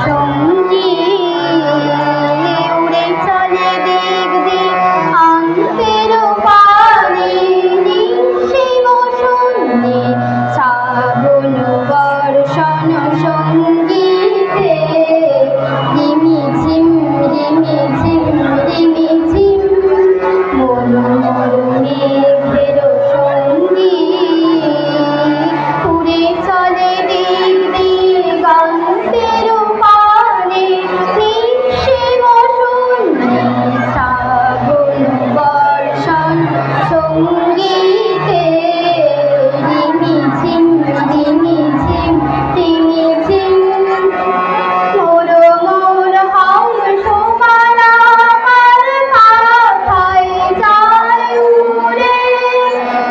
সঙ্গী উড়ে চলে দিক দিক আন্তের পারে নিঃসীম শূন্যে শ্রাবণ বর্ষণ সঙ্গীতে রিমিঝিম রিমিঝিম রিমিঝিম মেঘের সঙ্গী উড়ে চলে দিক দিগান্তের পারে নিঃসীম শূন্যে শ্রাবণ বর্ষণ সঙ্গীতে রিমিঝিম রিমিঝিম রিমিঝিম মোর মোর হংস মালা আমার মাথায় যায় উড়ে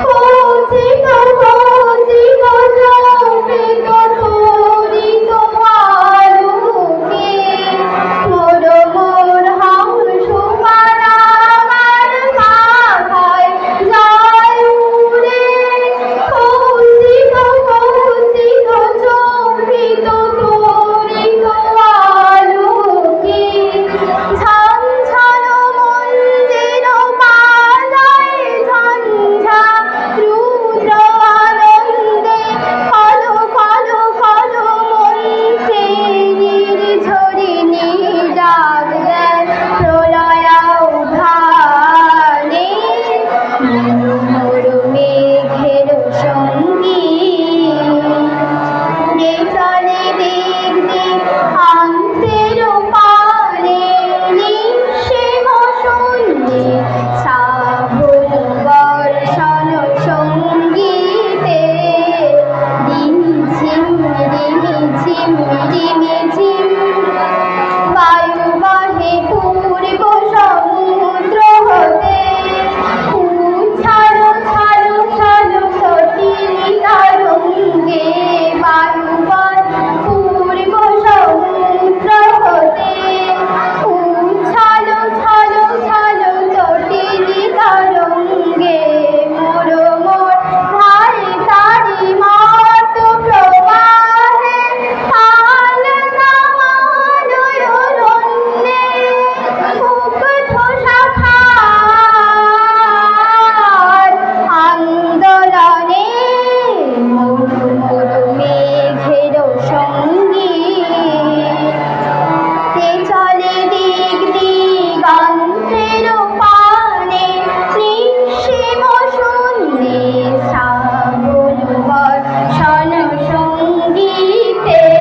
পৌঁছিত পৌঁছিত চৌকিত তরিত আলোকে মোর মোর হংস মালা আমার মাথায় যায় উড়ে পৌঁছিত পৌঁছিত চৌকিত তরিত আলোকে ঝঞ্ঝানো মঞ্জির বাজায় ঝঞ্ঝা রুদ্র আনন্দে ফল ফল ফল মন্ত্রে নির্ঝরিণী ডাক দেয় প্রলয়াঘ্রাণে মোর মেঘের সঙ্গী উড়ে চলে দিক দিক আন্তের পারে নিঃসীম শূন্যে শ্রাবণ বর্ষণ সঙ্গীতে রিমিঝিম রিমিঝিম রিমিঝিম বায়ু বাহে পূর্ব সমুদ্র হতে উচ্ছালো ছালো ছালো সটিনী তরঙ্গে বায়ু বাহে পূর্ব সমুদ্র হতে উচ্ছালো ছালো ছালো সটিনী তরঙ্গে মোর মোর ধারে তারি মাত প্রবাহে তাল নামালয় রণ্যে মুগ্ধ শাখার আন্দোলনে মোর মোর মেঘের সঙ্গী